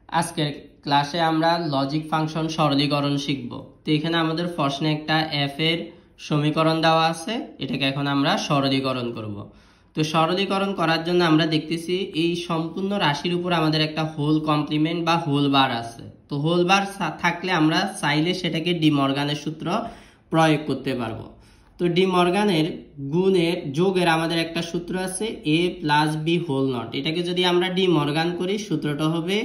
আজকের ক্লাসে আমরা লজিক ফাংশন সরলীকরণ শিখব। তো এখানে আমাদের প্রশ্নে একটা এফ এর সমীকরণ দেওয়া আছে, এটাকে এখন আমরা সরলীকরণ করব। তো সরলীকরণ করার জন্য আমরা দেখতেছি এই সম্পূর্ণ রাশির উপর আমাদের একটা হোল কমপ্লিমেন্ট বা হোল বার আছে। তো হোল বার থাকলে আমরা চাইলে সেটাকে ডি মর্গানের সূত্র প্রয়োগ করতে পারবো। তো ডি মর্গানের গুণের যোগের আমাদের একটা সূত্র আছে এ প্লাস বি হোল নট। এটাকে যদি আমরা ডি মর্গান করি সূত্রটা হবে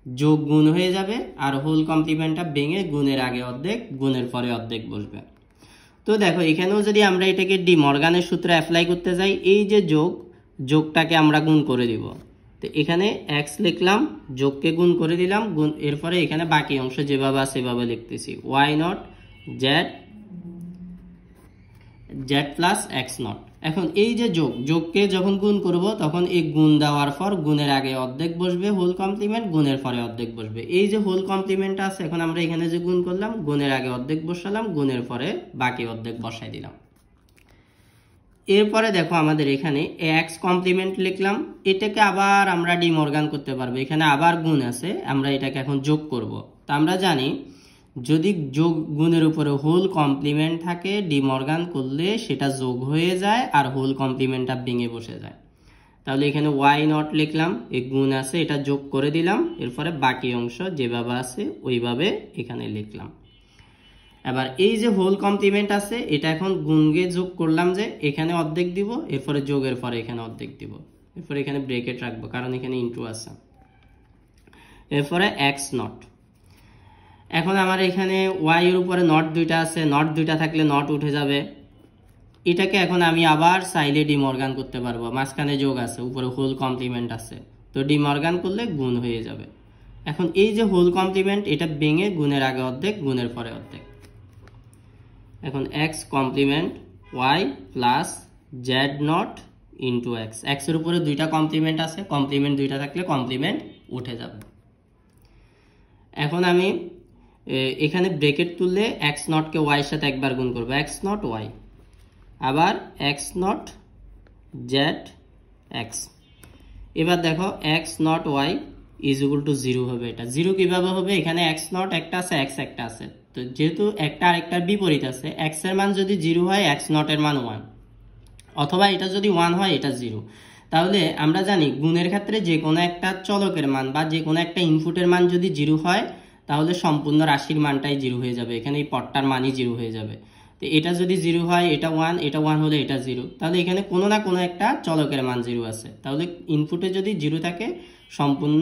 যোগ গুণ হয়ে যাবে, আর হোল কমপ্লিমেন্টটা ভেঙে গুণের আগে অর্ধেক গুণের পরে অর্ধেক বসবে। তো দেখো এখানেও যদি আমরা এটাকে ডি মর্গানের সূত্র অ্যাপ্লাই করতে যাই, এই যে যোগটাকে আমরা গুণ করে দিব। তো এখানে এক্স লিখলাম, যোগকে গুণ করে দিলাম, গুণ এরপরে এখানে বাকি অংশ যেভাবে আছে সেভাবে লিখতেছি Y not Z plus X not. এখন এই যে যোগকে যখন গুণ করব তখন এই গুণ দেওয়ার পর গুণের আগে অর্ধেক বসবে হোল কমপ্লিমেন্ট, গুণের পরে অর্ধেক বসবে। এই যে হোল কমপ্লিমেন্ট আছে, এখন আমরা এখানে যে গুণ করলাম গুণের আগে অর্ধেক বসালাম, গুণের পরে বাকি অর্ধেক বসাই দিলাম। এরপরে দেখো আমাদের এখানে এক্স কমপ্লিমেন্ট লিখলাম, এটাকে আবার আমরা ডি মর্গান করতে পারবো। এখানে আবার গুণ আছে, আমরা এটাকে এখন যোগ করব। তা আমরা জানি যদি যোগ গুণের উপরে হোল কমপ্লিমেন্ট থাকে ডি মর্গান করলে সেটা যোগ হয়ে যায় আর হোল কমপ্লিমেন্টটা ভেঙে বসে যায়। তাহলে এখানে ওয়াই নট লিখলাম, এই গুণ আছে এটা যোগ করে দিলাম, এরপরে বাকি অংশ যেভাবে আছে ওইভাবে এখানে লিখলাম। এবার এই যে হোল কমপ্লিমেন্ট আছে এটা এখন গুণকে যোগ করলাম, যে এখানে অর্ধেক দিব, এরপরে যোগের পরে এখানে অর্ধেক দিব, এরপরে এখানে ব্রেকেট রাখবো কারণ এখানে ইনটু আছে, এরপরে এক্স নট। এখন আমার এখানে ওয়াই এর উপরে নট দুইটা আছে, নট দুইটা থাকলে নট উঠে যাবে। এটাকে এখন আমি আবার চাইলে ডি মর্গান করতে পারবো, মাঝখানে যোগ আছে উপরে হোল কমপ্লিমেন্ট আছে, তো ডি মর্গান করলে গুণ হয়ে যাবে। এখন এই যে হোল কমপ্লিমেন্ট এটা ভেঙে গুণের আগে অর্ধেক গুণের পরে অর্ধেক। এখন X complement Y plus Z not into X, X এর উপরে দুইটা কমপ্লিমেন্ট আছে, কমপ্লিমেন্ট দুইটা থাকলে কমপ্লিমেন্ট উঠে যাবে। এখন আমি এখানে ব্রেকেট তুললে এক্স নটকে ওয়াইয়ের সাথে একবার গুণ করবো, এক্স নট ওয়াই, আবার এক্স নট জেড এক্স। এবার দেখো X not Y is equal to zero হবে। এটা জিরো কিভাবে হবে, এখানে এক্স নট একটা আছে এক্স একটা আছে, তো যেহেতু একটা আরেকটার বিপরীত আছে, এক্স এর মান যদি জিরো হয় এক্স নট এর মান ওয়ান, অথবা এটা যদি ওয়ান হয় এটা জিরো। তাহলে আমরা জানি গুণের ক্ষেত্রে যে কোনো একটা চলকের মান বা যে কোনো একটা ইনপুটের মান যদি জিরো হয় তাহলে সম্পূর্ণ রাশির মানটাই জিরো হয়ে যাবে, এখানে এই পদটার মানই জিরো হয়ে যাবে। তো এটা যদি জিরো হয় এটা ওয়ান হলে এটা জিরো, তাহলে এখানে কোনো না কোনো একটা চলকের মান জিরো আছে। তাহলে ইনপুটে যদি জিরো থাকে সম্পূর্ণ